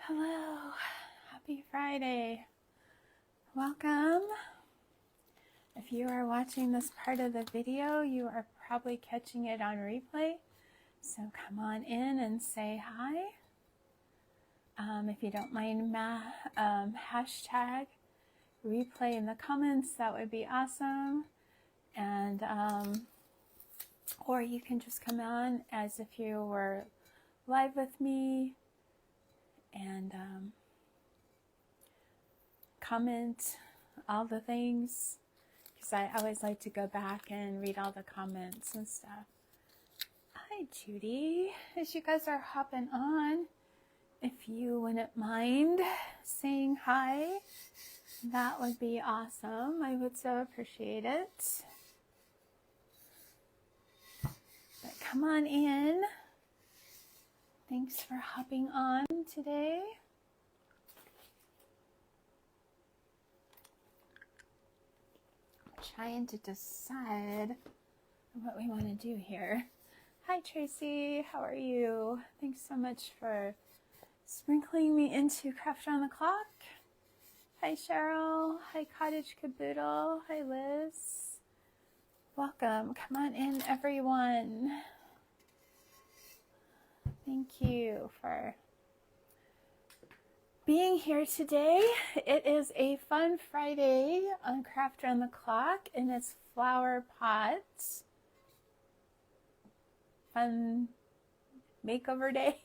Hello, happy Friday. Welcome. If you are watching this part of the video, you are probably catching it on replay. So come on in and say hi. If you don't mind, hashtag replay in the comments, that would be awesome. And or you can just come on as if you were live with me and comment all the things, because I always like to go back and read all the comments and stuff. Hi Judy, as you guys are hopping on, if you wouldn't mind saying hi, that would be awesome. I would so appreciate it. But come on in. Thanks for hopping on today. I'm trying to decide what we want to do here. Hi Tracy, how are you? Thanks so much for sprinkling me into Craft Around the Clock. Hi Cheryl, hi Cottage Caboodle, hi Liz. Welcome, come on in everyone. Thank you for being here today. It is a fun Friday on Craft Around the Clock, and it's Flower Pots. Fun makeover day.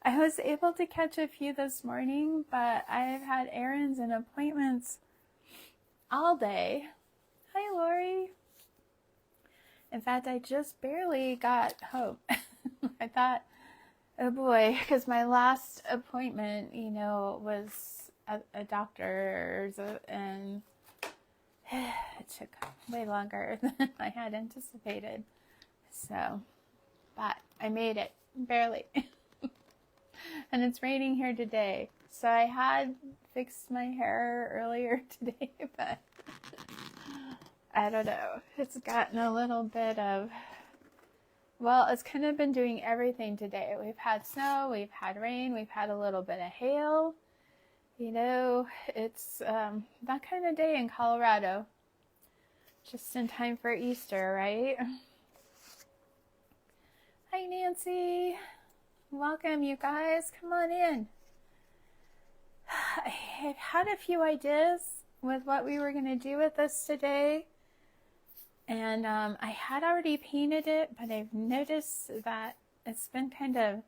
I was able to catch a few this morning, but I've had errands and appointments all day. Hi Lori. In fact, I just barely got home. I thought, oh boy, because my last appointment, was at a doctor's, and it took way longer than I had anticipated. So, but I made it, barely. And it's raining here today. So I had fixed my hair earlier today, but I don't know. It's gotten a little bit of, well, it's kind of been doing everything today. We've had snow, we've had rain, we've had a little bit of hail. It's that kind of day in Colorado. Just in time for Easter, right? Hi, Nancy. Welcome, you guys. Come on in. I had a few ideas with what we were going to do with this today. And I had already painted it, but I've noticed that it's been kind of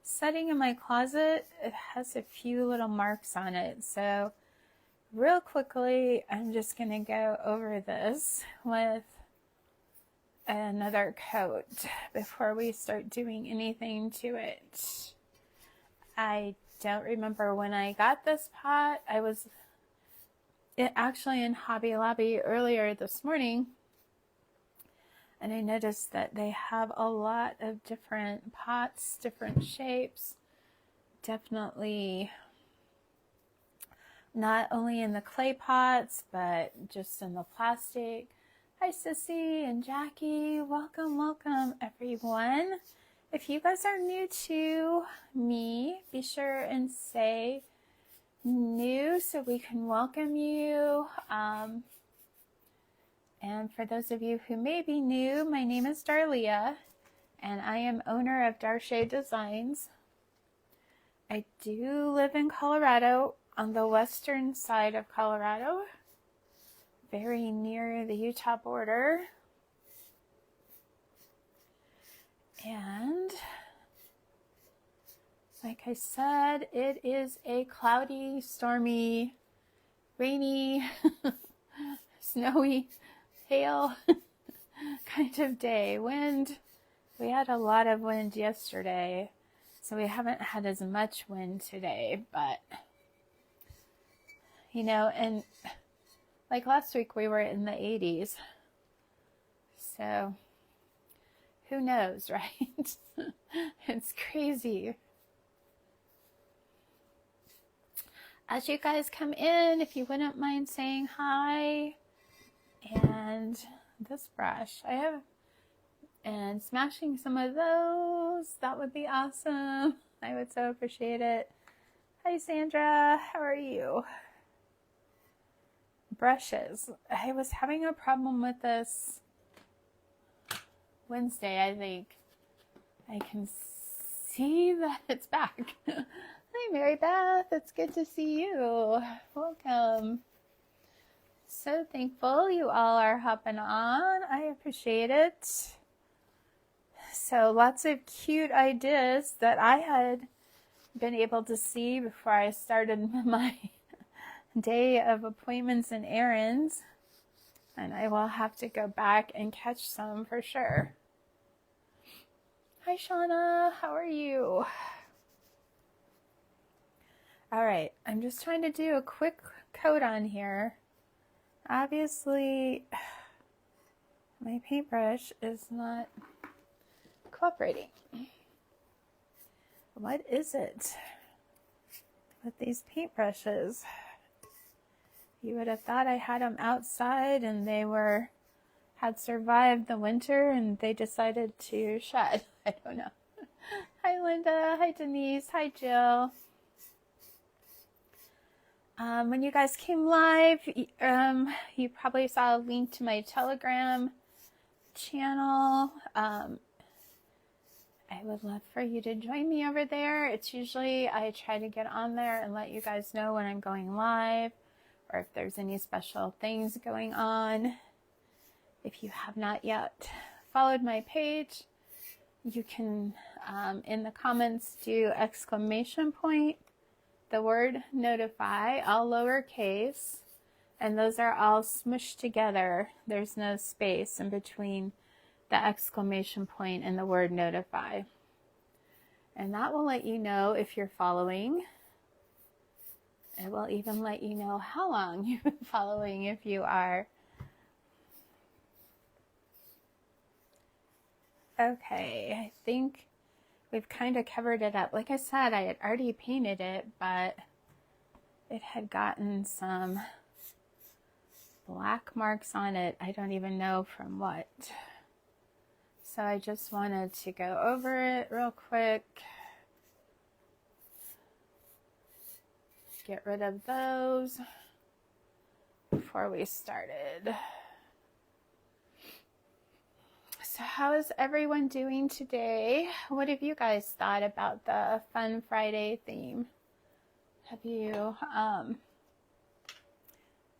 setting in my closet. It has a few little marks on it. So real quickly, I'm just going to go over this with another coat before we start doing anything to it. I don't remember when I got this pot. I was actually in Hobby Lobby earlier this morning, and I noticed that they have a lot of different pots, different shapes. Definitely not only in the clay pots, but just in the plastic. Hi Sissy and Jackie. Welcome, welcome everyone. If you guys are new to me, be sure and say new so we can welcome you. And for those of you who may be new, my name is Darlia, and I am owner of Darche Designs. I do live in Colorado, on the western side of Colorado, very near the Utah border. And like I said, it is a cloudy, stormy, rainy, snowy, hail kind of day. Wind, we had a lot of wind yesterday, so we haven't had as much wind today, but and like last week we were in the 80s, so who knows, right? It's crazy. As you guys come in, if you wouldn't mind saying hi. And this brush, I have and smashing some of those. That would be awesome. I would so appreciate it. Hi, Sandra. How are you? Brushes. I was having a problem with this Wednesday, I think. I can see that it's back. Hi, Mary Beth. It's good to see you. Welcome. So thankful you all are hopping on. I appreciate it. So lots of cute ideas that I had been able to see before I started my day of appointments and errands. And I will have to go back and catch some for sure. Hi, Shauna. How are you? All right. I'm just trying to do a quick coat on here. Obviously, my paintbrush is not cooperating. What is it with these paintbrushes? You would have thought I had them outside and they had survived the winter and they decided to shed. I don't know. Hi, Linda. Hi, Denise. Hi, Jill. When you guys came live, you probably saw a link to my Telegram channel. I would love for you to join me over there. It's usually, I try to get on there and let you guys know when I'm going live or if there's any special things going on. If you have not yet followed my page, you can, in the comments, do ! The word notify, all lowercase, and those are all smushed together. There's no space in between the ! And the word notify. And that will let you know if you're following. It will even let you know how long you've been following if you are. Okay, I think we've kind of covered it up. Like I said, I had already painted it, but it had gotten some black marks on it. I don't even know from what. So I just wanted to go over it real quick. Get rid of those before we started. So how is everyone doing today? What have you guys thought about the Fun Friday theme? Have you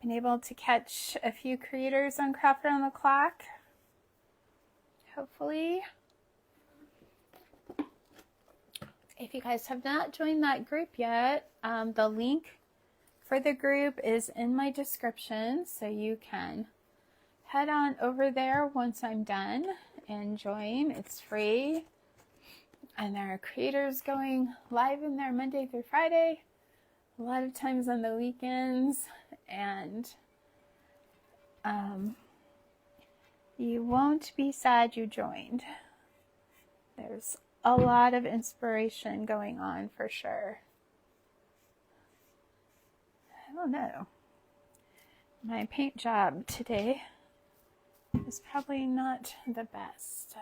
been able to catch a few creators on Craft Around the Clock? Hopefully. If you guys have not joined that group yet, the link for the group is in my description, so you can head on over there once I'm done and join. It's free, and there are creators going live in there Monday through Friday, a lot of times on the weekends, and you won't be sad you joined. There's a lot of inspiration going on for sure. I don't know. My paint job today is probably not the best.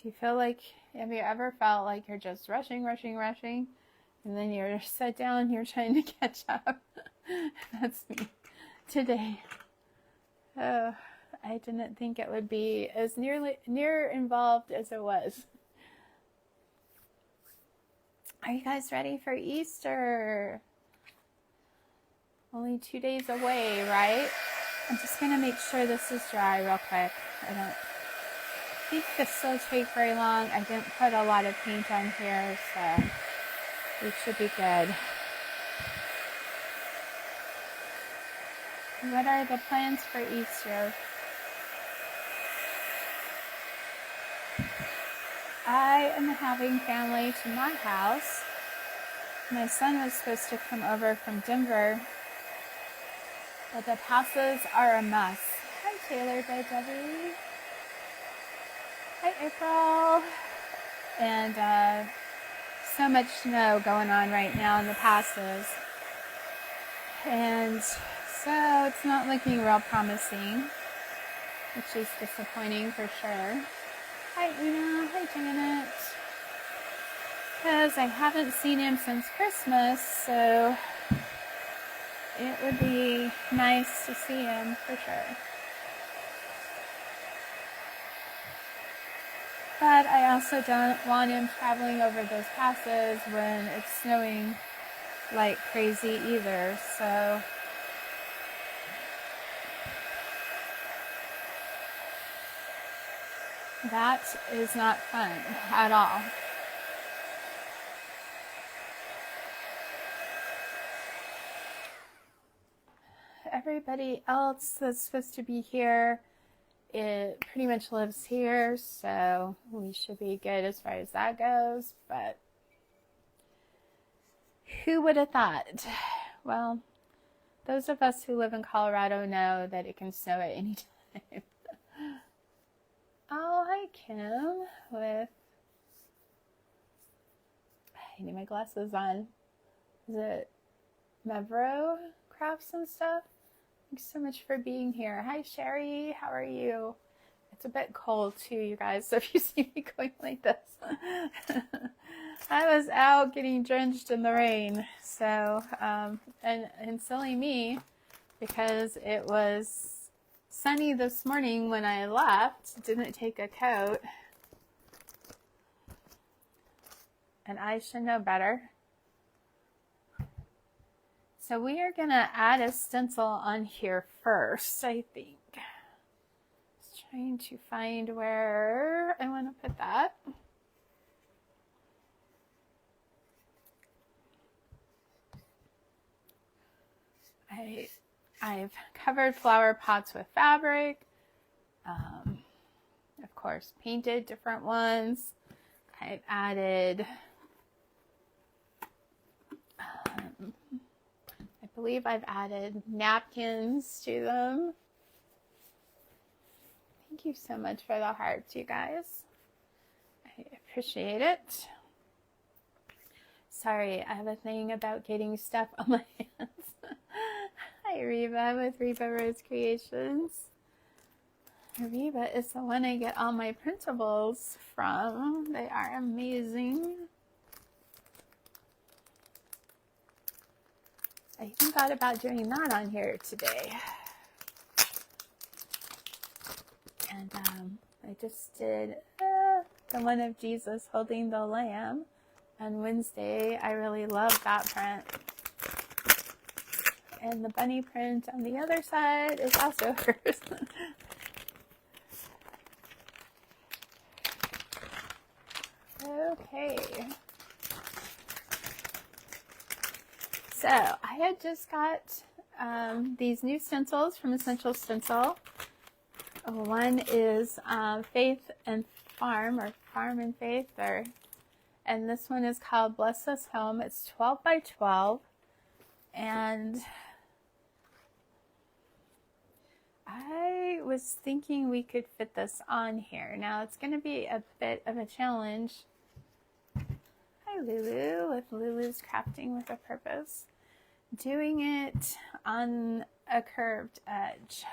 Do you feel like, have you ever felt like you're just rushing, and then you're set down, you're trying to catch up? That's me today. Oh, I didn't think it would be as near involved as it was. Are you guys ready for Easter? Only 2 days away, right? I'm just going to make sure this is dry real quick. I don't think this will take very long. I didn't put a lot of paint on here, so we should be good. What are the plans for Easter? I am having family to my house. My son was supposed to come over from Denver, but the passes are a mess. Hi, Taylor by Debbie. Hi, April. And so much snow going on right now in the passes. And so it's not looking real promising. which is disappointing for sure. Hi, Una. Hi, Janet. Because I haven't seen him since Christmas, so it would be nice to see him for sure. But I also don't want him traveling over those passes when it's snowing like crazy either, so that is not fun at all. Everybody else that's supposed to be here, it pretty much lives here, so we should be good as far as that goes, but who would have thought? Well, those of us who live in Colorado know that it can snow at any time. Oh, hi, Kim, with, I need my glasses on. Is it Mevro Crafts and stuff? Thanks so much for being here. Hi, Sherry. How are you? It's a bit cold too, you guys, so if you see me going like this. I was out getting drenched in the rain, so, and silly me, because it was sunny this morning when I left, didn't take a coat, and I should know better. So we are going to add a stencil on here first, I think. Just trying to find where I want to put that. I've covered flower pots with fabric. Of course, painted different ones. I've added... I believe I've added napkins to them. Thank you so much for the hearts, you guys. I appreciate it. Sorry, I have a thing about getting stuff on my hands. Hi, Reba with Reba Rose Creations. Reba is the one I get all my printables from. They are amazing. I even thought about doing that on here today. And I just did the one of Jesus holding the lamb on Wednesday. I really love that print. And the bunny print on the other side is also hers. Okay. So I had just got these new stencils from Essential Stencil. One is Faith and Farm, or Farm and Faith, and this one is called Bless Us Home. It's 12 by 12, and I was thinking we could fit this on here. Now it's going to be a bit of a challenge. Hi, Lulu, with Lulu's Crafting with a Purpose. Doing it on a curved edge.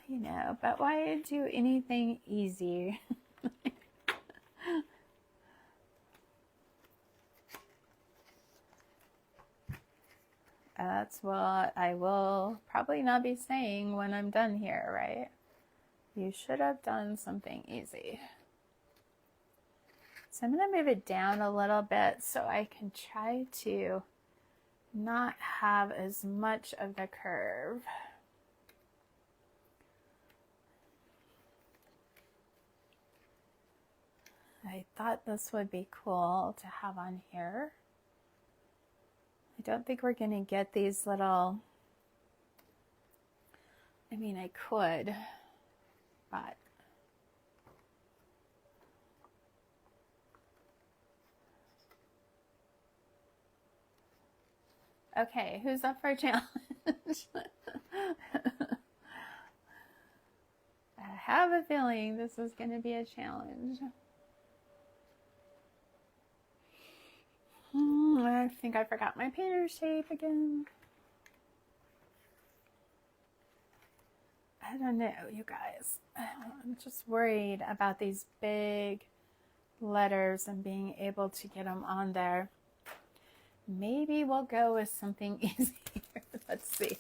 You know, but why do anything easy? That's what I will probably not be saying when I'm done here, right? You should have done something easy. So I'm going to move it down a little bit so I can try to not have as much of the curve. I thought this would be cool to have on here. I don't think we're going to get these little, I mean, I could, but okay, who's up for a challenge? I have a feeling this is going to be a challenge. I think I forgot my painter's tape again. I don't know, you guys. I'm just worried about these big letters and being able to get them on there. Maybe we'll go with something easier. Let's see.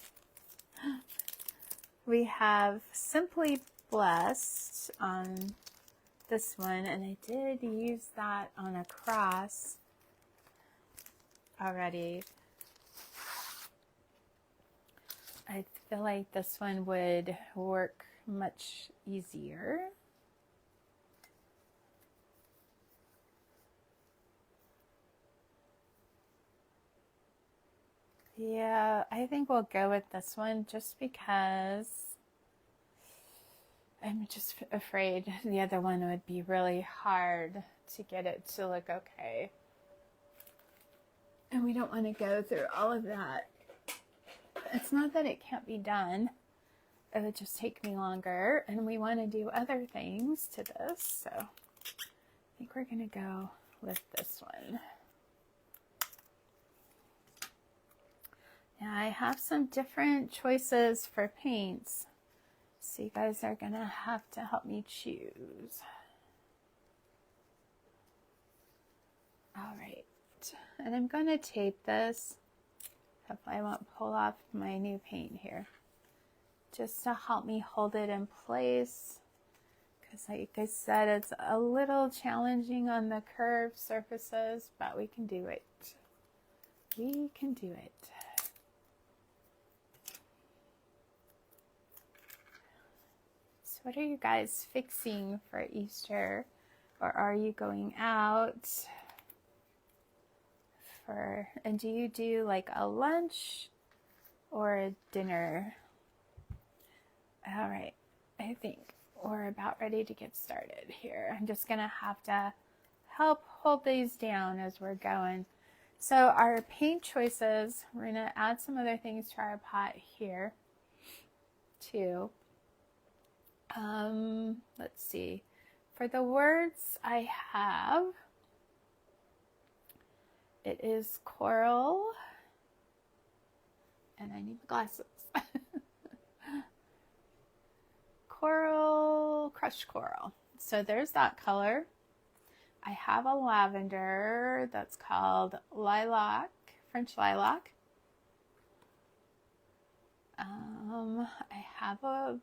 We have Simply Blessed on this one, and I did use that on a cross already. I feel like this one would work much easier. Yeah, I think we'll go with this one just because I'm just afraid the other one would be really hard to get it to look okay. And we don't want to go through all of that. It's not that it can't be done. It would just take me longer, and we want to do other things to this. So I think we're going to go with this one. Now I have some different choices for paints, so you guys are going to have to help me choose. All right, and I'm going to tape this. Hopefully I won't pull off my new paint here, just to help me hold it in place, because like I said, it's a little challenging on the curved surfaces, but we can do it. We can do it. So what are you guys fixing for Easter? Or are you going out for, and do you do like a lunch or a dinner? All right, I think we're about ready to get started here. I'm just gonna have to help hold these down as we're going. So our paint choices, we're gonna add some other things to our pot here too. Let's see. For the words I have, it is coral, and I need my glasses. Coral, crushed coral. So there's that color. I have a lavender that's called lilac, French lilac. I have a,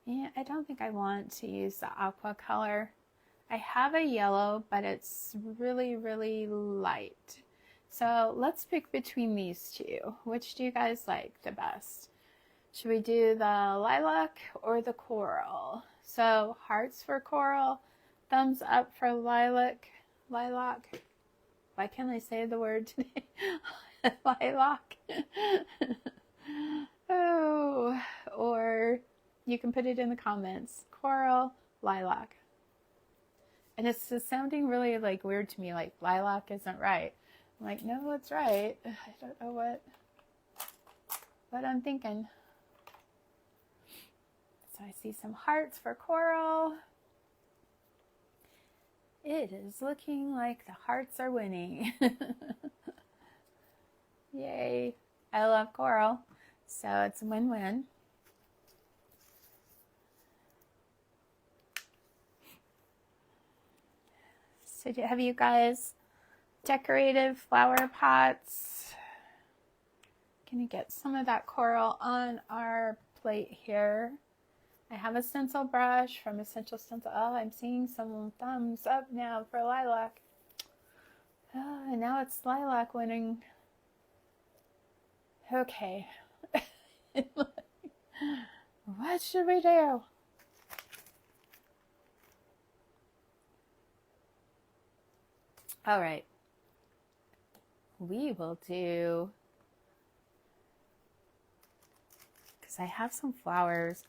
yeah, I don't think I want to use the aqua color. I have a yellow, but it's really, really light. So let's pick between these two. Which do you guys like the best? Should we do the lilac or the coral? So hearts for coral, thumbs up for lilac. Lilac. Why can't I say the word today? Lilac. Oh, or you can put it in the comments. Coral, lilac. And it's sounding really like weird to me, like lilac isn't right. I'm like, no, it's right. I don't know what I'm thinking. So I see some hearts for coral. It is looking like the hearts are winning. Yay. I love coral, so it's a win-win. So have you guys decorated flower pots? Gonna get some of that coral on our plate here. I have a stencil brush from Essential Stencil. Oh, I'm seeing some thumbs up now for lilac. Oh, and now it's lilac winning. Okay. What should we do? All right. We will do, because I have some flowers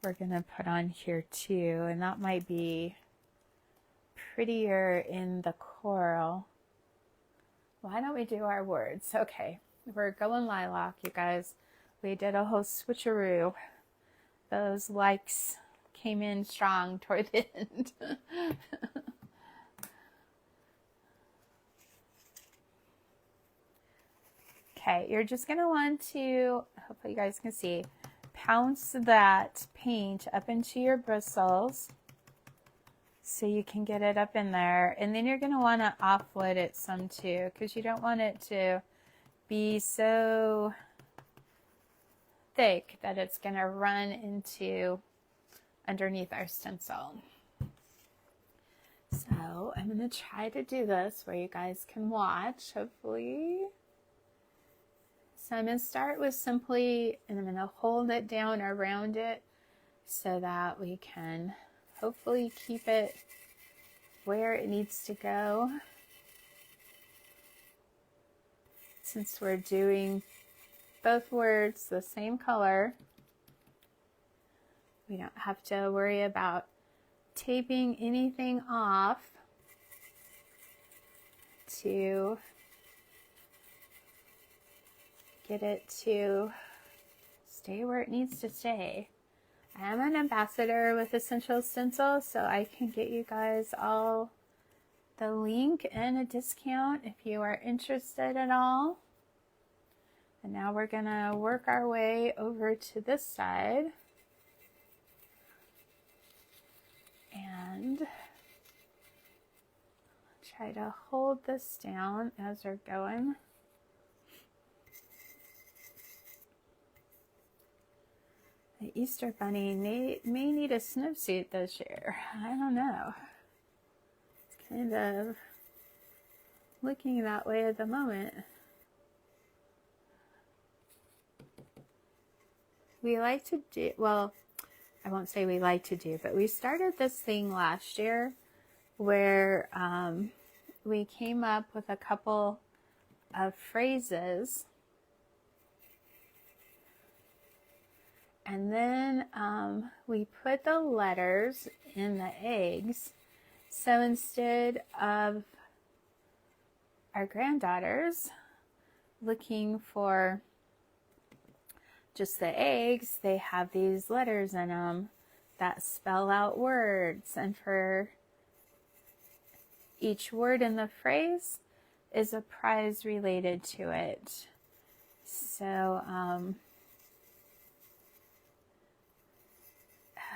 we're going to put on here too, and that might be prettier in the coral. Why don't we do our words? Okay, we're going lilac, you guys. We did a whole switcheroo. Those likes came in strong toward the end. Okay, you're just going to want to, hopefully you guys can see, pounce that paint up into your bristles so you can get it up in there. And then you're going to want to offload it some too, because you don't want it to be so thick that it's going to run into underneath our stencil. So I'm going to try to do this where you guys can watch, hopefully. So I'm going to start with simply, and I'm going to hold it down around it so that we can hopefully keep it where it needs to go. Since we're doing both words the same color, we don't have to worry about taping anything off to get it to stay where it needs to stay. I am an ambassador with Essential Stencil, so I can get you guys all the link and a discount if you are interested at all. And now we're gonna work our way over to this side. And try to hold this down as we're going. The Easter Bunny may need a snowsuit this year. I don't know. It's kind of looking that way at the moment. We like to do, well, I won't say we like to do, but we started this thing last year where we came up with a couple of phrases. And then we put the letters in the eggs. So instead of our granddaughters looking for just the eggs, they have these letters in them that spell out words. And for each word in the phrase is a prize related to it. So,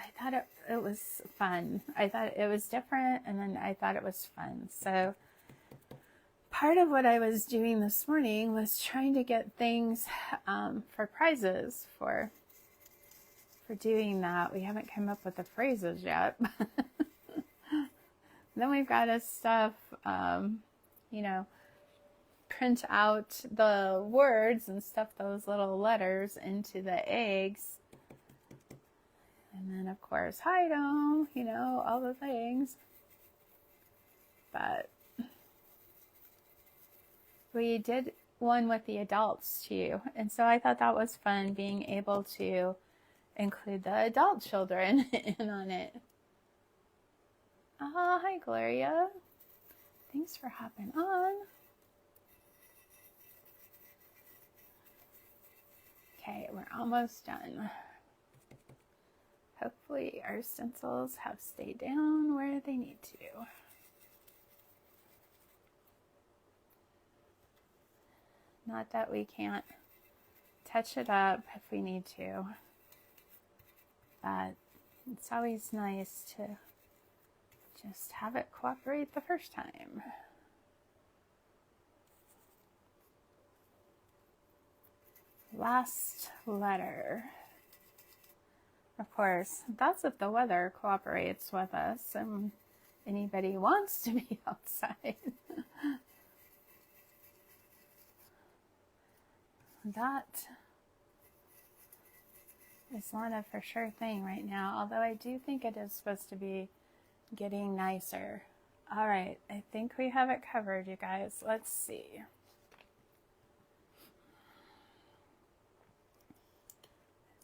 I thought it was fun. I thought it was different, and then I thought it was fun. So part of what I was doing this morning was trying to get things for prizes for doing that. We haven't come up with the phrases yet. Then we've got to stuff, you know, print out the words and stuff those little letters into the eggs. And then, of course, hide them, you know, all the things. But we did one with the adults, too. And so I thought that was fun, being able to include the adult children in on it. Hi, Gloria. Thanks for hopping on. Okay, we're almost done. Hopefully our stencils have stayed down where they need to. Not that we can't touch it up if we need to, but it's always nice to just have it cooperate the first time. Last letter. Of course, that's if the weather cooperates with us and anybody wants to be outside. That is not a for sure thing right now, although I do think it is supposed to be getting nicer. All right, I think we have it covered, you guys. Let's see.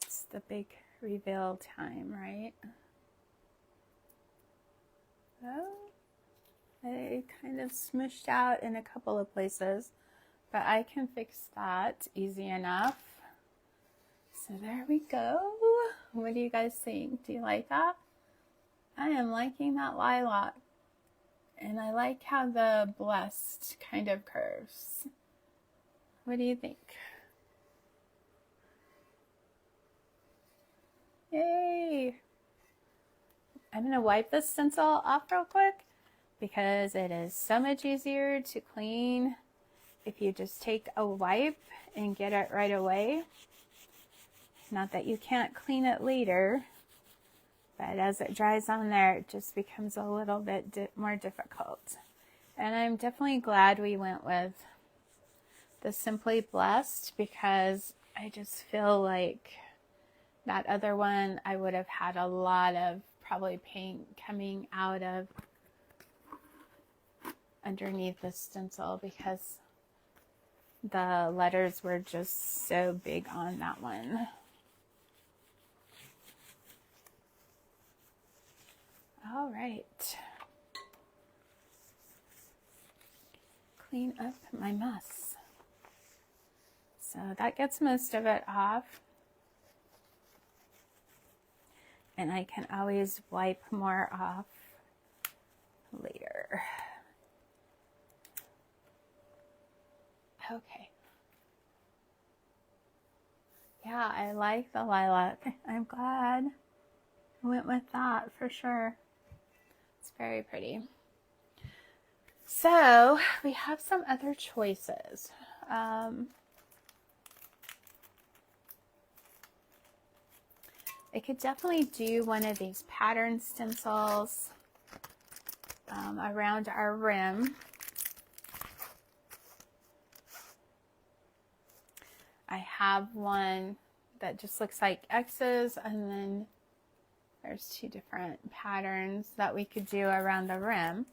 It's the big reveal time, right? Oh, I kind of smushed out in a couple of places, but I can fix that easy enough. So there we go. What do you guys think? Do you like that? I am liking that lilac, and I like how the blessed kind of curves. What do you think? Yay! I'm going to wipe this stencil off real quick because it is so much easier to clean if you just take a wipe and get it right away. Not that you can't clean it later, but as it dries on there, it just becomes a little bit more difficult. And I'm definitely glad we went with the Simply Blessed because I just feel like that other one, I would have had a lot of probably paint coming out of underneath the stencil because the letters were just so big on that one. All right. Clean up my mess. So that gets most of it off. And I can always wipe more off later. Okay. Yeah, I like the lilac. I'm glad I went with that for sure. It's very pretty. So we have some other choices. I could definitely do one of these pattern stencils around our rim. I have one that just looks like X's, and then there's two different patterns that we could do around the rim.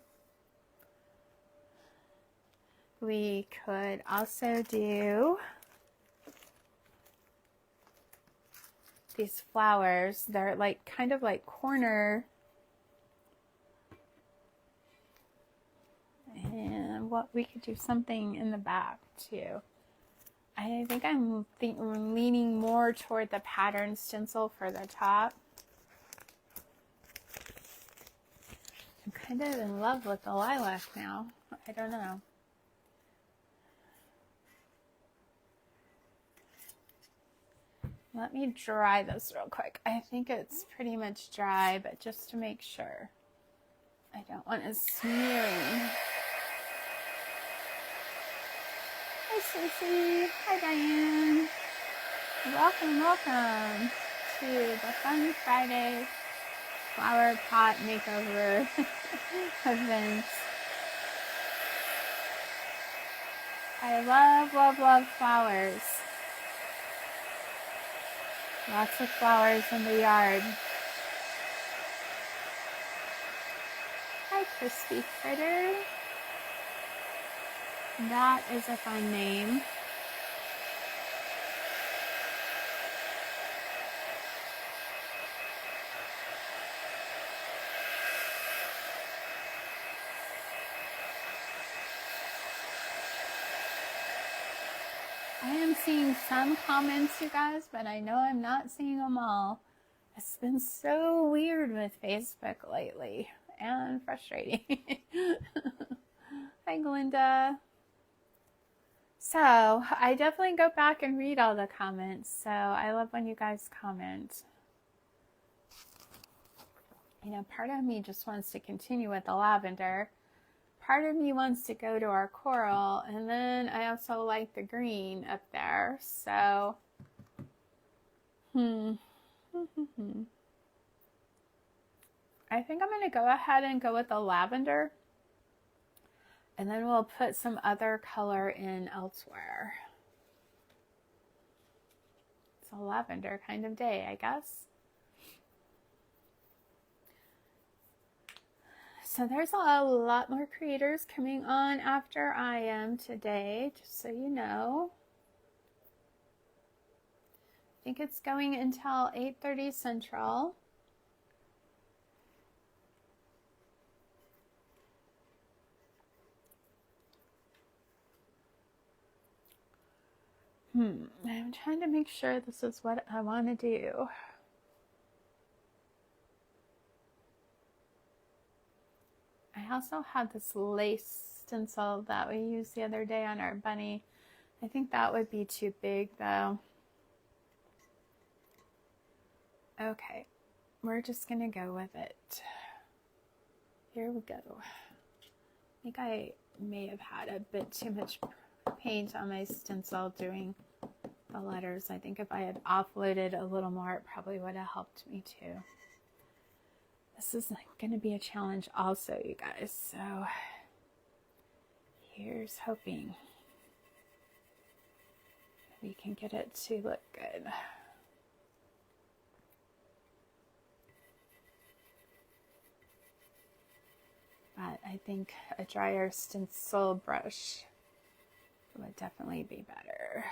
We could also do these flowers. They're like kind of like corner. And what we could do something in the back too. I think I'm leaning more toward the pattern stencil for the top. I'm kind of in love with the lilac now. I don't know. Let me dry this real quick. I think it's pretty much dry, but just to make sure. I don't want it smearing. Hi, Stacey. Hi, Diane. Welcome, welcome to the Fun Friday Flower Pot Makeover event. I love, love, love flowers. Lots of flowers in the yard. Hi, Crispy Critter. That is a fun name. I am seeing some comments, you guys, but I know I'm not seeing them all. It's been so weird with Facebook lately and frustrating. Hi, Glinda. So I definitely go back and read all the comments. So I love when you guys comment. You know, part of me just wants to continue with the lavender. Part of me wants to go to our coral, and then I also like the green up there. So, I think I'm going to go ahead and go with the lavender, and then we'll put some other color in elsewhere. It's a lavender kind of day, I guess. So there's a lot more creators coming on after I am today, just so you know. I think it's going until 8:30 Central. I'm trying to make sure this is what I want to do. I also had this lace stencil that we used the other day on our bunny. I think that would be too big though. Okay, we're just gonna go with it. Here we go. I think I may have had a bit too much paint on my stencil doing the letters. I think if I had offloaded a little more, it probably would have helped me too. This is going to be a challenge also, you guys. So here's hoping we can get it to look good. But I think a drier stencil brush would definitely be better.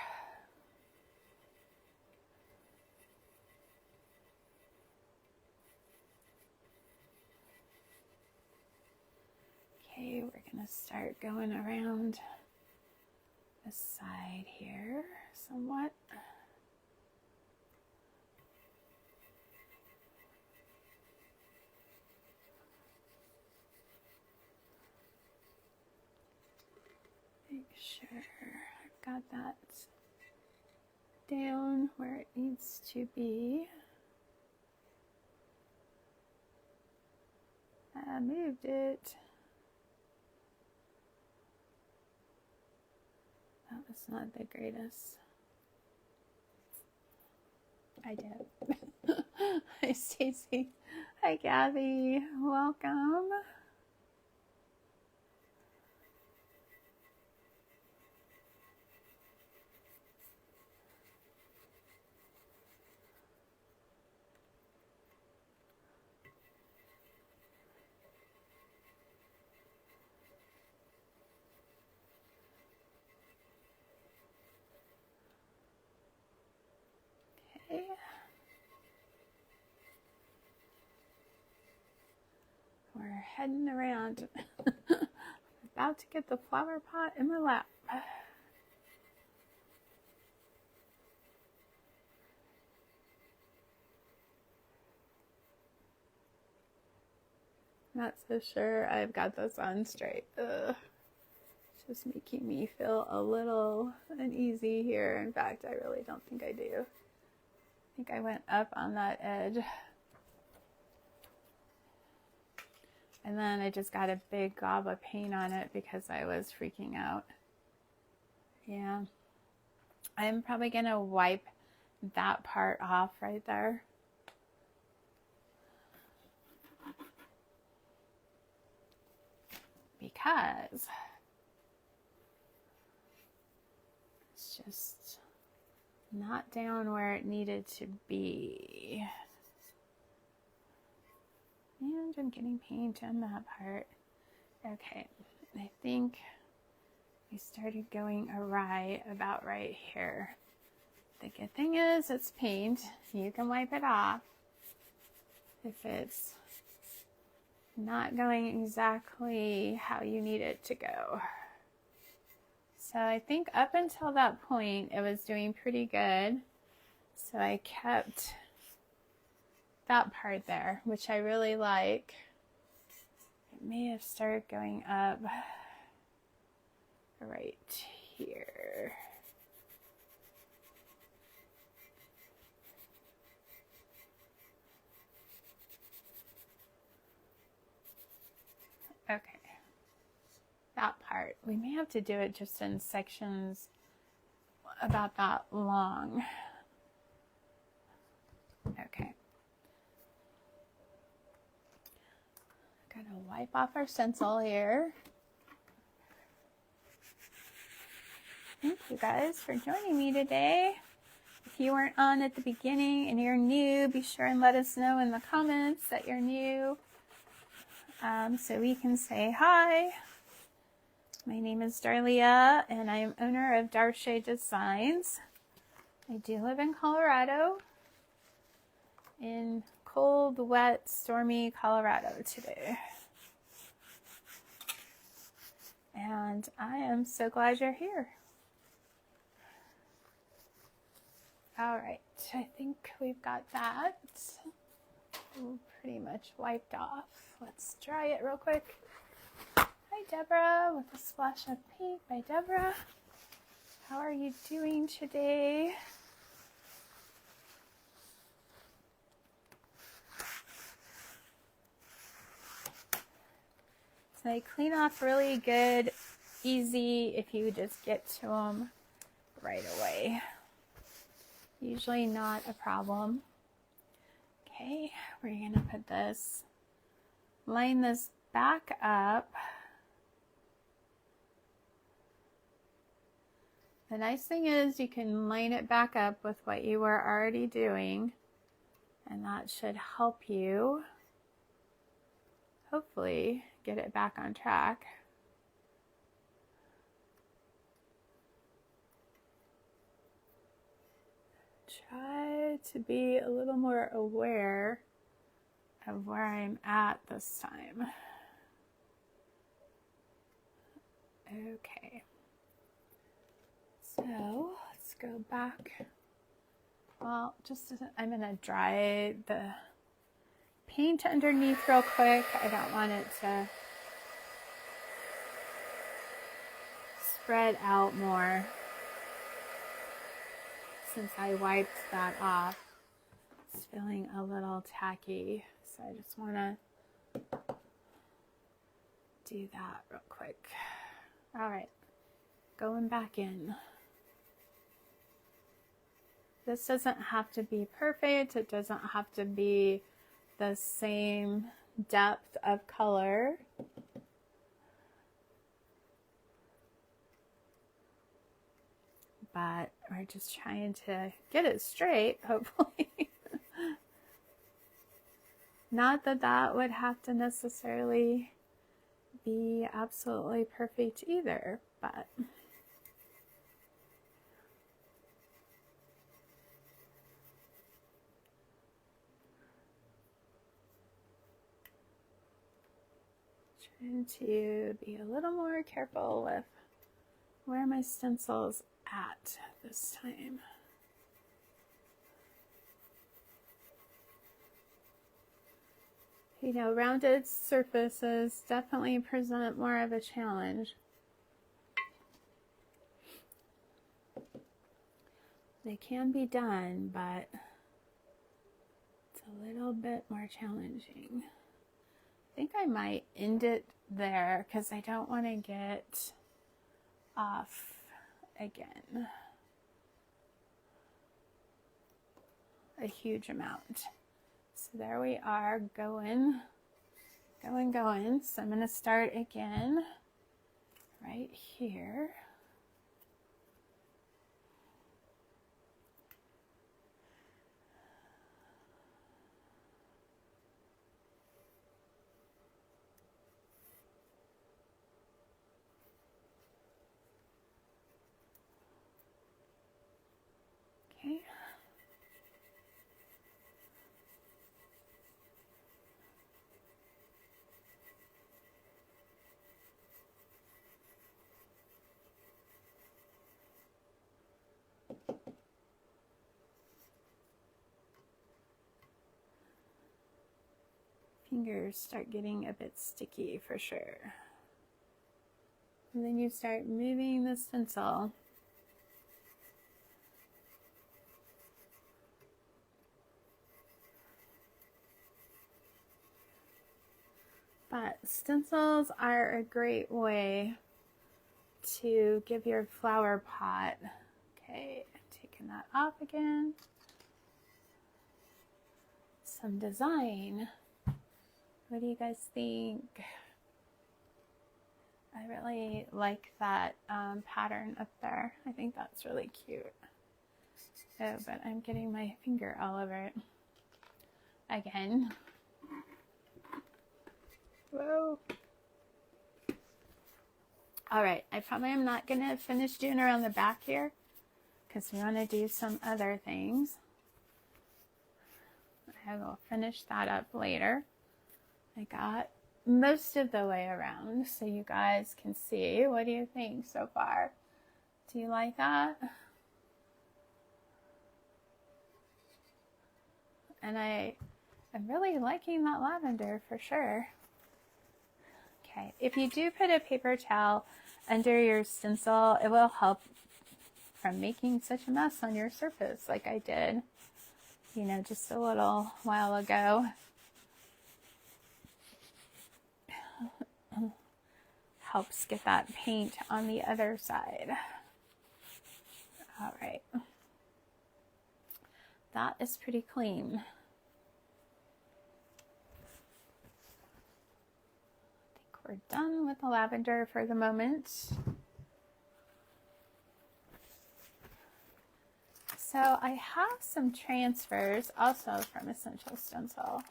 Okay, we're going to start going around this side here somewhat. Make sure I've got that down where it needs to be. I moved it. That was not the greatest. I did. Hi, Stacy. Hi, Gabby. Welcome. Okay. We're heading around. About to get the flower pot in my lap. Not so sure I've got this on straight. Ugh. It's just making me feel a little uneasy here. In fact, I really don't think I do. I think I went up on that edge. And then I just got a big gob of paint on it because I was freaking out. Yeah. I'm probably going to wipe that part off right there. Because it's just not down where it needed to be. And I'm getting paint on that part. Okay, I think we started going awry about right here. The good thing is it's paint. You can wipe it off if it's not going exactly how you need it to go. So I think up until that point it was doing pretty good. So I kept that part there, which I really like. It may have started going up right here. Okay, that part. We may have to do it just in sections about that long. Okay. Gonna wipe off our stencil here. Thank you guys for joining me today. If you weren't on at the beginning and you're new, be sure and let us know in the comments that you're new, so we can say hi. My name is Darlia and I am owner of Darche Designs. I do live in Colorado, in cold, wet, stormy Colorado today. And I am so glad you're here. All right, I think we've got that pretty much wiped off. Let's dry it real quick. Hi, Deborah, with a splash of pink by Deborah. How are you doing today? So they clean off really good, easy if you just get to them right away. Usually not a problem. Okay, we're gonna put this, line this back up. The nice thing is you can line it back up with what you were already doing, and that should help you hopefully get it back on track. Try to be a little more aware of where I'm at this time. Okay. So let's go back. Well, I'm gonna dry the paint underneath real quick. I don't want it to spread out more since I wiped that off. It's feeling a little tacky, so I just want to do that real quick. All right, going back in. This doesn't have to be perfect. It doesn't have to be the same depth of color. But we're just trying to get it straight, hopefully. Not that that would have to necessarily be absolutely perfect either, but trying to be a little more careful with where my stencil's at this time. You know, rounded surfaces definitely present more of a challenge. They can be done, but it's a little bit more challenging. I think I might end it there because I don't want to get off again a huge amount. So there we are, going. So I'm going to start again right here. Okay. Fingers start getting a bit sticky for sure. And then you start moving the stencil. But stencils are a great way to give your flower pot, okay, taking that off again, some design. What do you guys think? I really like that pattern up there. I think that's really cute. Oh, but I'm getting my finger all over it again. Whoa. All right, I probably am not gonna finish doing around the back here because we want to do some other things. I will finish that up later. I got most of the way around so you guys can see. What do you think so far? Do you like that? And I'm really liking that lavender for sure. Okay, if you do put a paper towel under your stencil, it will help from making such a mess on your surface like I did, you know, just a little while ago. helps get that paint on the other side. All right. That is pretty clean. I think we're done with the lavender for the moment. So I have some transfers also from Essential Stencil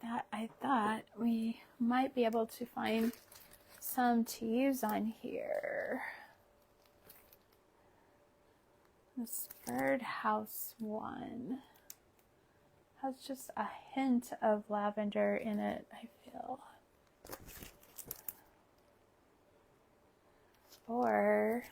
that I thought we might be able to find some to use on here. This Birdhouse one has just a hint of lavender in it, I feel. Or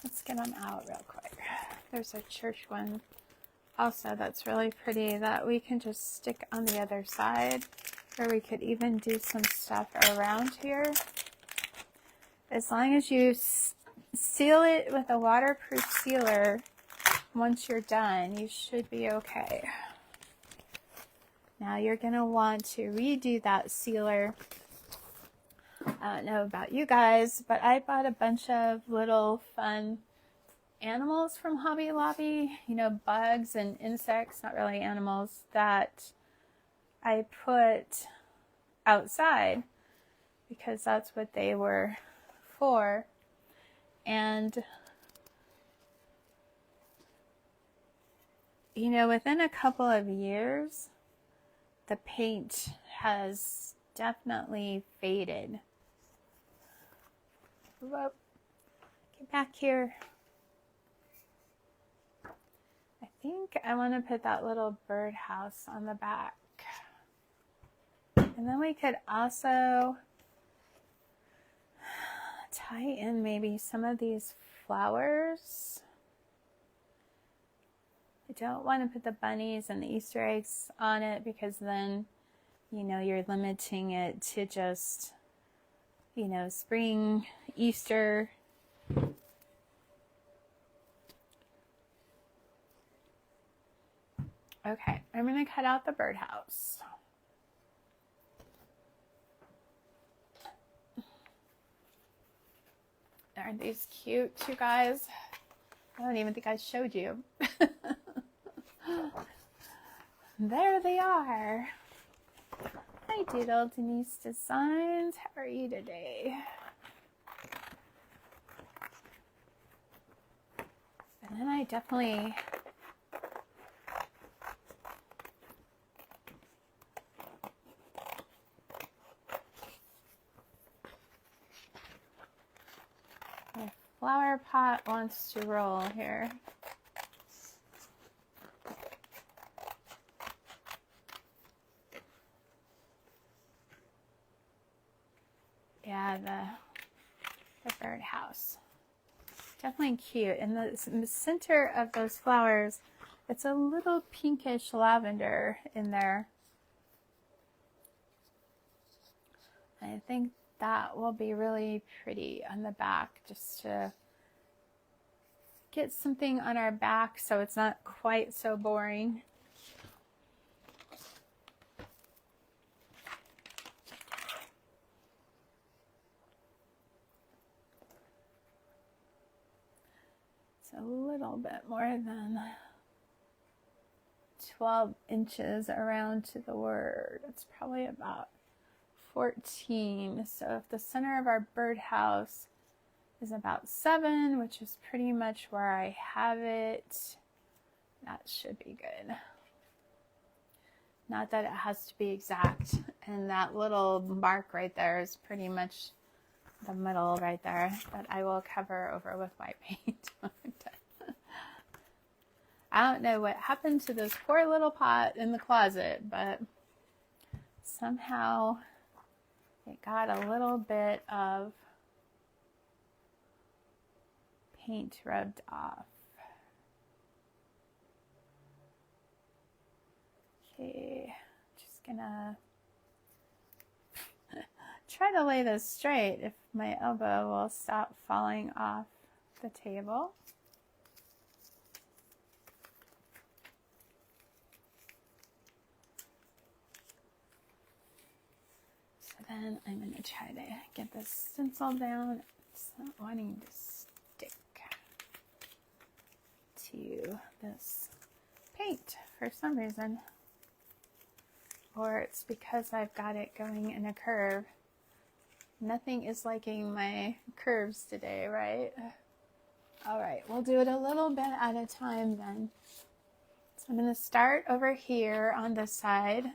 let's get them out real quick. There's a church one also that's really pretty that we can just stick on the other side, or we could even do some stuff around here. As long as you seal it with a waterproof sealer, once you're done, you should be okay. Now you're going to want to redo that sealer. I don't know about you guys, but I bought a bunch of little fun animals from Hobby Lobby, you know, bugs and insects, not really animals, that I put outside because that's what they were for. And you know, within a couple of years, the paint has definitely faded. Whoop. Get back here. I think I want to put that little birdhouse on the back. And then we could also tie in maybe some of these flowers. I don't want to put the bunnies and the Easter eggs on it because then, you know, you're limiting it to just, you know, spring, Easter. Okay, I'm going to cut out the birdhouse. Aren't these cute, you guys? I don't even think I showed you. There they are. Hi, Doodle Denise Designs. How are you today? And then I definitely my flower pot wants to roll here. Yeah, the birdhouse. Definitely cute. And in the center of those flowers, it's a little pinkish lavender in there. I think that will be really pretty on the back, just to get something on our back so it's not quite so boring. It's a little bit more than 12 inches around to the word. It's probably about 14. So if the center of our birdhouse is about 7, which is pretty much where I have it, that should be good. Not that it has to be exact. And that little mark right there is pretty much the middle right there, but I will cover over with white paint. I don't know what happened to this poor little pot in the closet, but somehow it got a little bit of paint rubbed off. Okay, just gonna try to lay this straight if my elbow will stop falling off the table. then I'm going to try to get this stencil down. It's not wanting to stick to this paint for some reason. Or it's because I've got it going in a curve. Nothing is liking my curves today, right? All right, we'll do it a little bit at a time then. So I'm going to start over here on this side.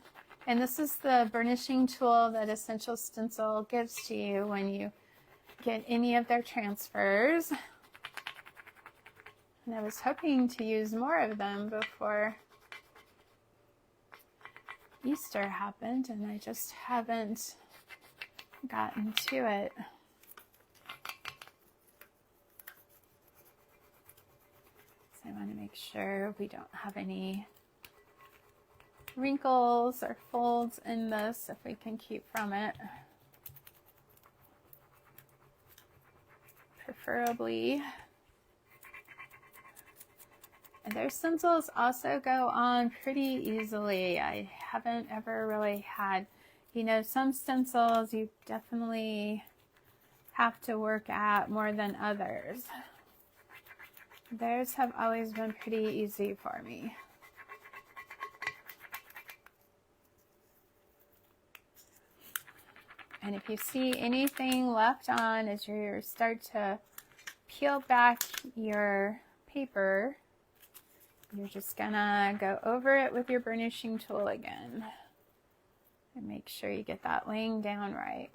And this is the burnishing tool that Essential Stencil gives to you when you get any of their transfers. And I was hoping to use more of them before Easter happened, and I just haven't gotten to it. So I want to make sure we don't have any wrinkles or folds in this if we can keep from it. Preferably. And their stencils also go on pretty easily. I haven't ever really had, you know, some stencils you definitely have to work at more than others. Theirs have always been pretty easy for me. And if you see anything left on as you start to peel back your paper, you're just gonna go over it with your burnishing tool again and make sure you get that laying down right.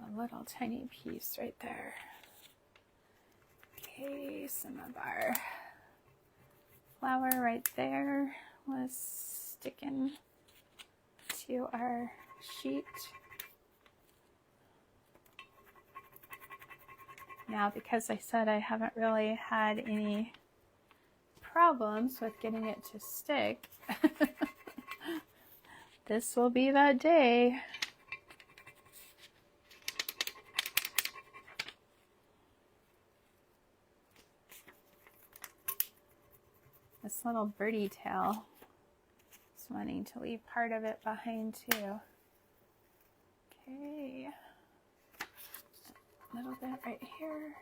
A little tiny piece right there. Okay, some of our flour right there was sticking to our sheet. Now, because I said I haven't really had any problems with getting it to stick, this will be that day. This little birdie tail is wanting to leave part of it behind too. Okay. A little bit right here.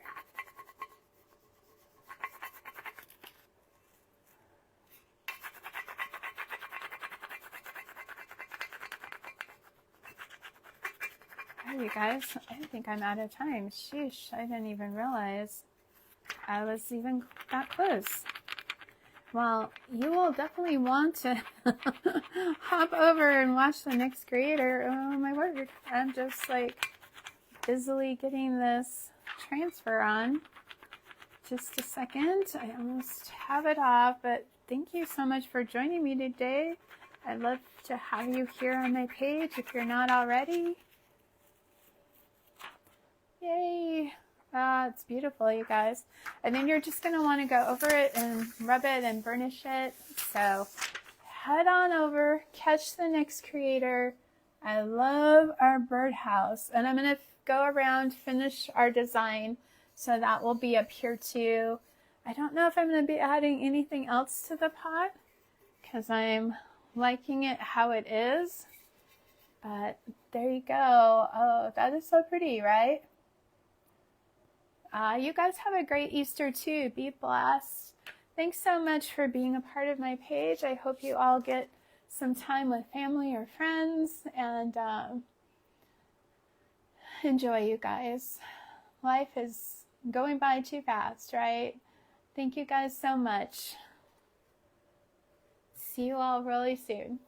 Oh, you guys, I think I'm out of time. Sheesh, I didn't even realize I was even that close. Well, you will definitely want to hop over and watch the next creator. Oh my word, I'm just like busily getting this transfer on. Just a second, I almost have it off, but thank you so much for joining me today. I'd love to have you here on my page if you're not already. Yay! It's beautiful, you guys. And then you're just going to want to go over it and rub it and burnish it. So head on over, catch the next creator. I love our birdhouse. And I'm going to go around, finish our design. So that will be up here too. I don't know if I'm going to be adding anything else to the pot because I'm liking it how it is. But there you go. Oh, that is so pretty, right? You guys have a great Easter too. Be blessed. Thanks so much for being a part of my page. I hope you all get some time with family or friends and enjoy, you guys. Life is going by too fast, right? Thank you guys so much. See you all really soon.